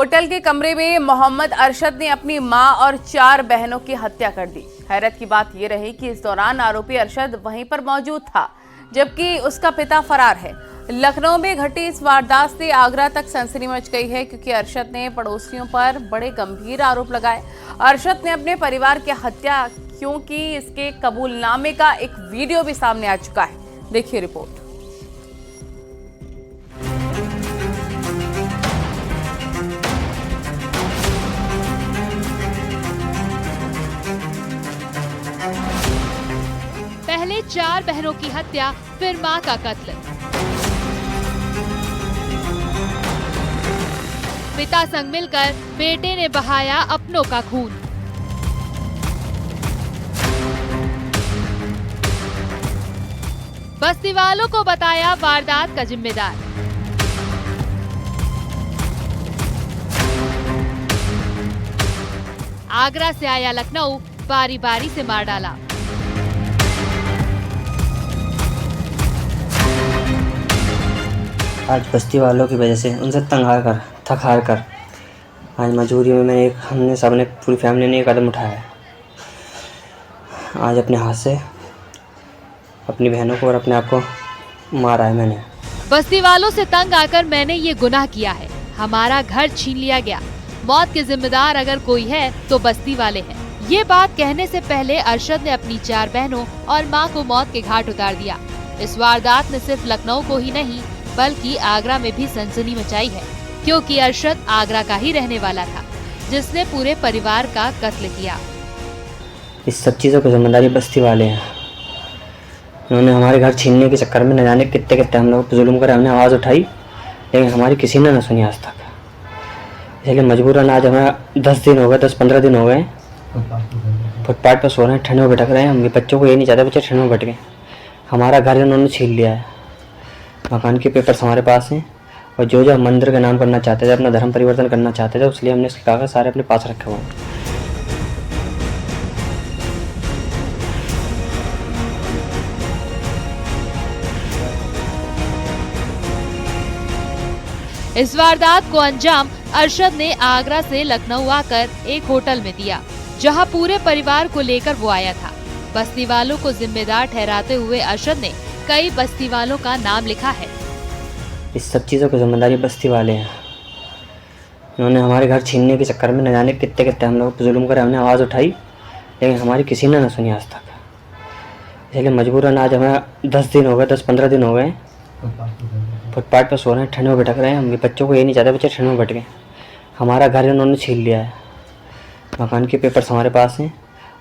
Hotel के कमरे में मोहम्मद अरशद ने अपनी मां और 4 बहनों की हत्या कर दी। हैरत की बात यह रही कि इस दौरान आरोपी अरशद वहीं पर मौजूद था, जबकि उसका पिता फरार है। लखनऊ में घटी इस वारदात से आगरा तक सनसनी मच गई है, क्योंकि अरशद ने पड़ोसियों पर बड़े गंभीर आरोप लगाए। अरशद ने अपने परिवार की हत्या क्यों की, इसके कबूलनामे का एक वीडियो भी सामने आ चुका है। देखिए रिपोर्ट। पहले 4 बहनों की हत्या, फिर मां का कत्ल। पिता संग मिलकर बेटे ने बहाया अपनों का खून। बस्ती वालों को बताया वारदात का जिम्मेदार। आगरा से आया लखनऊ, बारी बारी से मार डाला। आज बस्ती वालों की वजह से उनसे थक हार कर आज मजबूरी में हमने सबने पूरी फैमिली ने एक कदम उठाया है। आज अपने हाथ से अपनी बहनों को और अपने आप को मारा है मैंने। बस्ती वालों से तंग आकर मैंने ये गुनाह किया है। हमारा घर छीन लिया गया। मौत के जिम्मेदार अगर कोई है तो बस्ती वाले हैं। ये बात कहने से पहले अरशद ने अपनी 4 बहनों और मां को मौत के घाट उतार दिया। इस वारदात ने सिर्फ लखनऊ को ही नहीं बल्कि आगरा में भी सनसनी मचाई है, क्योंकि अरशद आगरा का ही रहने वाला था, जिसने पूरे परिवार का कत्ल किया। इस सब चीज़ों की जिम्मेदारी बस्ती वाले हैं। उन्होंने हमारे घर छीनने के चक्कर में न जाने कितने हम लोग जुल्म कर हमने आवाज़ उठाई, लेकिन हमारी किसी ने न सुनी आज तक। इसलिए मजबूरन आज हमें 10-15 दिन हो गए फुटपाथ पर सो रहे हैं, ठंड में भटक रहे हैं। हम बच्चों को ये नहीं चाहते बच्चे ठंड में भटके। हमारा घर उन्होंने छीन लिया है। मकान के पेपर्स हमारे पास हैं, और जो हम मंदिर का नाम करना चाहते थे, अपना धर्म परिवर्तन करना चाहते थे, इसलिए हमने इसके कागज सारे अपने पास रखे हुए हैं। इस वारदात को अंजाम अरशद ने आगरा से लखनऊ आकर एक होटल में दिया, जहां पूरे परिवार को लेकर वो आया था। बस्ती वालों को जिम्मेदार ठहराते हुए अरशद ने कई बस्ती वालों का नाम लिखा है। इस सब चीज़ों की जिम्मेदारी बस्ती वाले हैं। उन्होंने हमारे घर छीनने के चक्कर में न जाने कितने हम लोग जुल्म कर हमने आवाज़ उठाई, लेकिन हमारी किसी ने न सुनी आज तक। इसलिए मजबूरन आज हमें 10-15 दिन हो गए फुटपाथ पर सो रहे हैं, ठंड में भटक रहे हैं। हम बच्चों को ये नहीं चाहते बच्चे ठंड में भटके। हमारा घर उन्होंने छीन लिया है। मकान के पेपर्स हमारे पास हैं,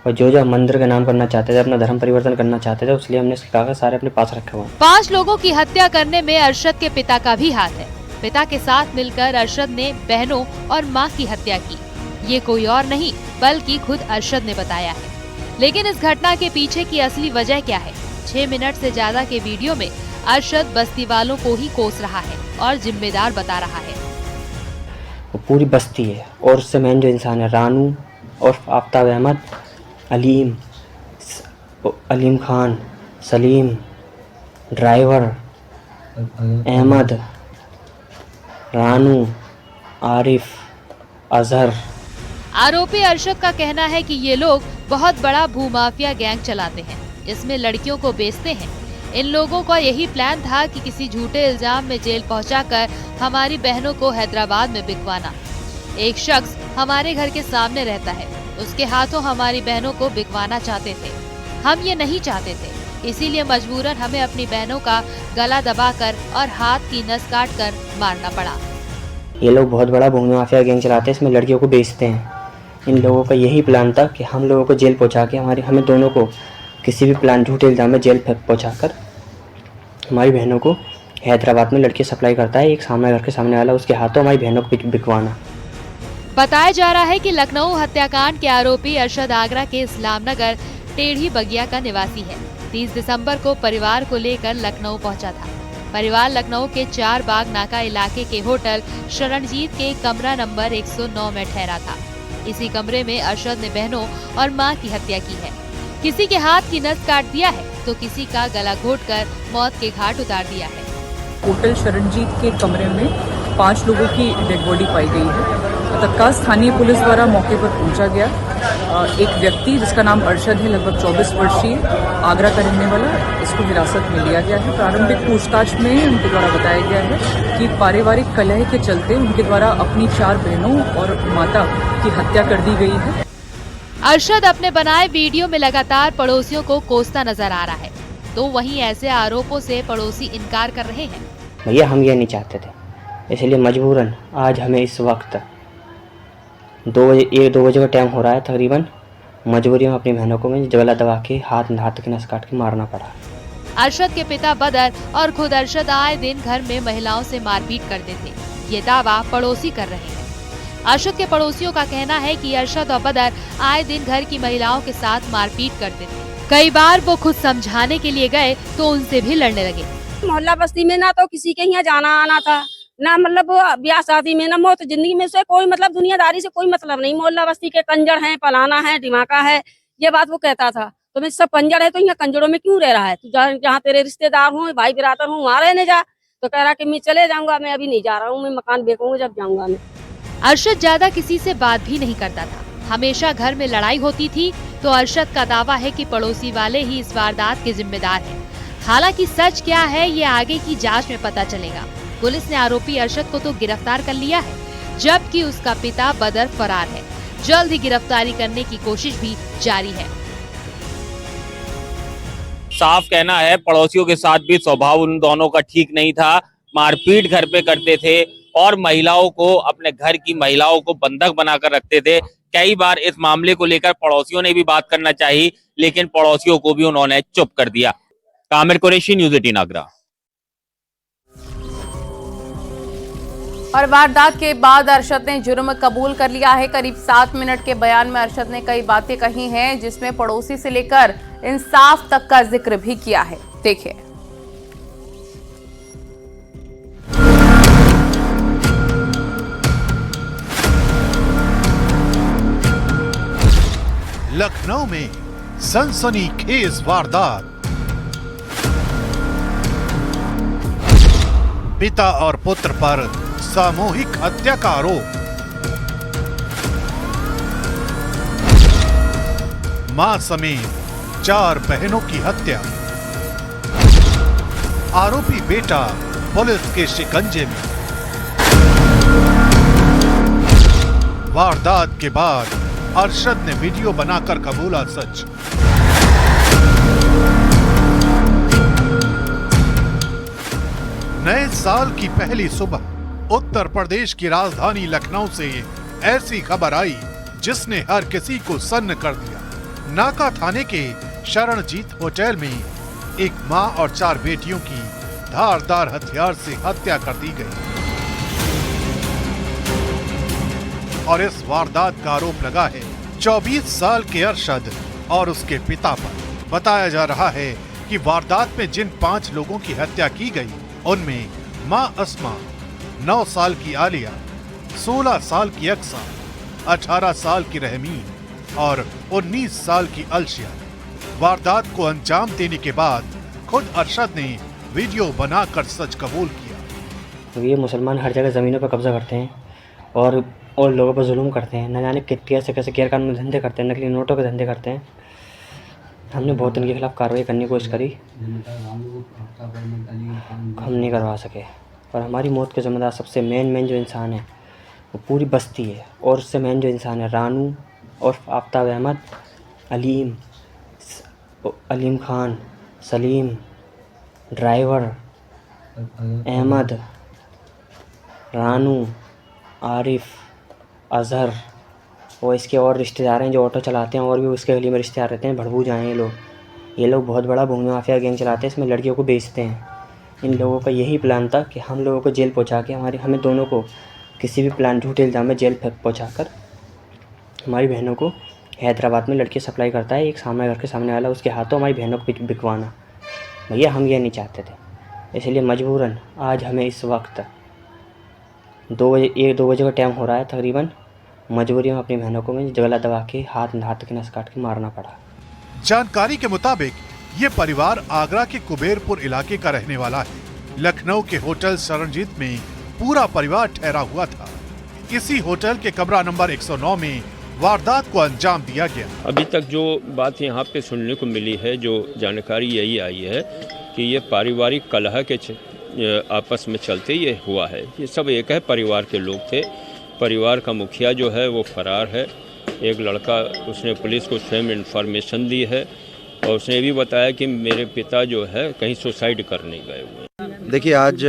और जो हम मंदिर का नाम करना चाहते थे, अपना धर्म परिवर्तन करना चाहते थे, इसलिए हमने इसके कागज सारे अपने पास रखे हुए हैं। 5 लोगों की हत्या करने में अरशद के पिता का भी हाथ है। पिता के साथ मिलकर अरशद ने बहनों और मां की हत्या की। ये कोई और नहीं बल्कि खुद अरशद ने बताया है। लेकिन इस घटना के पीछे की असली वजह क्या है? 6 मिनट से ज्यादा के वीडियो में अरशद बस्ती वालों को ही कोस रहा है और जिम्मेदार बता रहा है। वो पूरी बस्ती है, और उससे मेन जो इंसान है रानू और आफ्ताब अहमद, अलीम खान, सलीम, ड्राइवर, अहमद, रानू, आरिफ, अजहर। आरोपी अरशद का कहना है कि ये लोग बहुत बड़ा भूमाफिया गैंग चलाते हैं। इसमें लड़कियों को बेचते हैं। इन लोगों का यही प्लान था कि किसी झूठे इल्जाम में जेल पहुंचाकर हमारी बहनों को हैदराबाद में बिकवाना। एक शख्स हमारे घर के सामने रहता है, उसके हाथों हमारी बहनों को बिकवाना चाहते थे। हम ये नहीं चाहते थे, इसीलिए मजबूरन हमें अपनी बहनों का गला दबाकर और हाथ की नस काटकर मारना पड़ा। ये लोग बहुत बड़ा भूमि माफिया गैंग चलाते हैं, इसमें लड़कियों को बेचते हैं। इन लोगों का यही प्लान था कि हम लोगों को जेल पहुंचा के हमें दोनों को किसी भी प्लान झूठे इल्जाम में जेल पहुंचाकर हमारी बहनों को हैदराबाद में लड़के सप्लाई करता है। एक सामने घर के सामने वाला, उसके हाथों हमारी बहनों को बिकवाना। बताया जा रहा है कि लखनऊ हत्याकांड के आरोपी अरशद आगरा के इस्लाम नगर टेढ़ी बगिया का निवासी है। 30 दिसंबर को परिवार को लेकर लखनऊ पहुंचा था। परिवार लखनऊ के 4 बाग नाका इलाके के होटल शरणजीत के कमरा नंबर 109 में ठहरा था। इसी कमरे में अरशद ने बहनों और मां की हत्या की है। किसी के हाथ की नस काट दिया है तो किसी का गला घोटकर मौत के घाट उतार दिया है। होटल शरणजीत के कमरे में 5 लोगों की डेड बॉडी पाई गई है। तत्काल स्थानीय पुलिस द्वारा मौके पर पहुंचा गया। एक व्यक्ति जिसका नाम अरशद है, लगभग 24 वर्षीय, आगरा का रहने वाला, इसको हिरासत में लिया गया है। प्रारंभिक पूछताछ में उनके द्वारा बताया गया है कि पारिवारिक कलह के चलते उनके द्वारा अपनी 4 बहनों और माता की हत्या कर दी गई है। अरशद अपने बनाए वीडियो में लगातार पड़ोसियों को कोसता नजर आ रहा है, तो वहीं ऐसे आरोपों से पड़ोसी इनकार कर रहे हैं। भैया हम ये नहीं चाहते थे, इसलिए मजबूरन आज हमें इस वक्त 1-2 बजे का टाइम हो रहा है तकरीबन, मजबूरी में अपनी बहनों को मैं जगला दबा के हाथ के नस काट के मारना पड़ा। अरशद के पिता बदर और खुद अरशद आए दिन घर में महिलाओं से मारपीट करते थे, ये दावा पड़ोसी कर रहे हैं। अरशद के पड़ोसियों का कहना है कि अरशद और बदर आए दिन घर की महिलाओं के साथ मारपीट करते थे। कई बार वो खुद समझाने के लिए गए तो उनसे भी लड़ने लगे। मोहल्ला बस्ती में ना तो किसी के यहाँ जाना आना था, ना मतलब ब्याह शादी में, ना मौत जिंदगी में से कोई मतलब दुनियादारी से कोई मतलब नहीं। मोहल्ला बस्ती के कंजर हैं, पलाना है, दिमाका है, ये बात वो कहता था। तो मैं सब कंजर है तो यहाँ कंजरों में क्यों रह रहा है? तू जहाँ तेरे रिश्तेदार हूँ, भाई बिरादर हूँ, वहाँ रहने जा। तो कह रहा कि मैं चले जाऊंगा, मैं अभी नहीं जा रहा हूँ, मैं मकान बेचूंगा जब जाऊंगा मैं। अरशद ज्यादा किसी से बात भी नहीं करता था, हमेशा घर में लड़ाई होती थी। तो अरशद का दावा है कि पड़ोसी वाले ही इस वारदात के जिम्मेदार हैं। हालांकि सच क्या है ये आगे की जांच में पता चलेगा। पुलिस ने आरोपी अरशद को तो गिरफ्तार कर लिया है, जबकि उसका पिता बदर फरार है। जल्द ही गिरफ्तारी करने की कोशिश भी जारी है। साफ कहना है पड़ोसियों के साथ भी स्वभाव उन दोनों का ठीक नहीं था, मारपीट घर पे करते थे और महिलाओं को, अपने घर की महिलाओं को बंधक बनाकर रखते थे। कई बार इस मामले को लेकर पड़ोसियों ने भी बात करना चाहिए, लेकिन पड़ोसियों को भी उन्होंने चुप कर दिया। कामिर कुरैशी, न्यूज़ 18 आगरा। और वारदात के बाद अरशद ने जुर्म कबूल कर लिया है। करीब 7 मिनट के बयान में अरशद ने कई बातें कही हैं, जिसमें पड़ोसी से लेकर इंसाफ तक का जिक्र भी किया है। देखिए। लखनऊ में सनसनीखेज वारदात, पिता और पुत्र पर सामूहिक हत्या का आरोप, मां समेत 4 बहनों की हत्या, आरोपी बेटा पुलिस के शिकंजे में। वारदात के बाद अरशद ने वीडियो बनाकर कबूला सच। नए साल की पहली सुबह उत्तर प्रदेश की राजधानी लखनऊ से ऐसी खबर आई जिसने हर किसी को सन्न कर दिया। नाका थाने के शरणजीत होटल में एक मां और 4 बेटियों की धारदार हथियार से हत्या कर दी गई और इस वारदात का आरोप लगा है 24 साल के अरशद और उसके पिता पर। बताया जा रहा है कि वारदात में जिन 5 लोगों की हत्या की गई उनमें मां अस्मा, 9 साल की आलिया, 16 साल की अक्सा, 18 साल की रहमीन और 19 साल की अलशिया। वारदात को अंजाम देने के बाद खुद अरशद ने वीडियो बनाकर सच कबूल किया। ये मुसलमान हर जगह ज़मीनों पर कब्जा करते हैं और लोगों पर जुल्म करते हैं, न जाने कितने से कैसे गैरकानूनी धंधे करते हैं, नकली नोटों के धंधे करते हैं। हमने बहुत इनके खिलाफ कार्रवाई करने की कोशिश करी, हम नहीं करवा सके। और हमारी मौत के ज़िम्मेदार सबसे मेन जो इंसान है वो पूरी बस्ती है, और उससे मेन जो इंसान है रानू और आफ्ताब अहमद, अलीम खान, सलीम, ड्राइवर अहमद, रानू, आरिफ, अजहर और इसके और रिश्तेदार हैं जो ऑटो चलाते हैं और भी उसके गली में रिश्तेदार रहते हैं। भड़बूज आए हैं ये लोग बहुत बड़ा भूमि माफिया गैंग चलाते हैं, इसमें लड़कियों को बेचते हैं। इन लोगों का यही प्लान था कि हम लोगों को जेल पहुंचा के हमें दोनों को किसी भी प्लान झूठे इल्ज़ाम में जेल पहुंचाकर हमारी बहनों को हैदराबाद में लड़की सप्लाई करता है एक सामने घर के सामने वाला, उसके हाथों हमारी बहनों को बिकवाना। भैया हम ये नहीं चाहते थे, इसलिए मजबूरन आज हमें इस वक्त 1-2 बजे का टाइम हो रहा है तकरीबन, मजबूरी में अपनी बहनों को मैं जगला दबा के हाथ के नस काट के मारना पड़ा। जानकारी के मुताबिक ये परिवार आगरा के कुबेरपुर इलाके का रहने वाला है। लखनऊ के होटल शरणजीत में पूरा परिवार ठहरा हुआ था। इसी होटल के कमरा नंबर 109 में वारदात को अंजाम दिया गया। अभी तक जो बात यहाँ पे सुनने को मिली है, जो जानकारी यही आई है कि ये पारिवारिक कलह के आपस में चलते ये हुआ है। ये सब एक है परिवार के लोग थे। परिवार का मुखिया जो है वो फरार है। एक लड़का, उसने पुलिस को स्वयं इन्फॉर्मेशन दी है और उसने ये भी बताया कि मेरे पिता जो है कहीं सुसाइड करने गए हुए हैं। देखिए, आज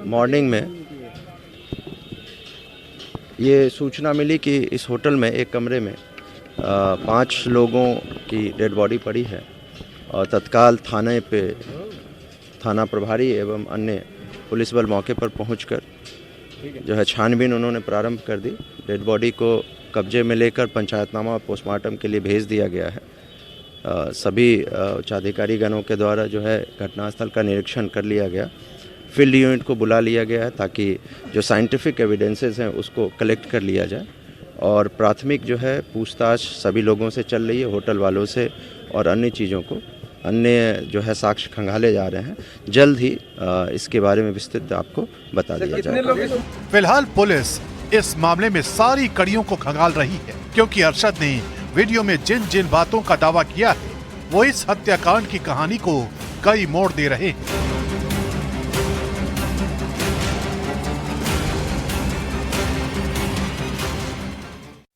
मॉर्निंग में ये सूचना मिली कि इस होटल में एक कमरे में 5 लोगों की डेड बॉडी पड़ी है और तत्काल थाना प्रभारी एवं अन्य पुलिस बल मौके पर पहुंचकर जो है छानबीन उन्होंने प्रारंभ कर दी। डेड बॉडी को कब्जे में लेकर पंचायतनामा और पोस्टमार्टम के लिए भेज दिया गया है। सभी उच्चाधिकारी गणों के द्वारा जो है घटनास्थल का निरीक्षण कर लिया गया। फील्ड यूनिट को बुला लिया गया है ताकि जो साइंटिफिक एविडेंसेस हैं उसको कलेक्ट कर लिया जाए और प्राथमिक जो है पूछताछ सभी लोगों से चल रही है, होटल वालों से और अन्य चीज़ों को, अन्य जो है साक्ष्य खंगाले जा रहे हैं। जल्द ही इसके बारे में विस्तृत आपको बता दिया जाएगा। फिलहाल पुलिस इस मामले में सारी कड़ियों को खंगाल रही है, क्योंकि अरशद ने वीडियो में जिन जिन बातों का दावा किया है वो इस हत्याकांड की कहानी को कई मोड़ दे रहे हैं।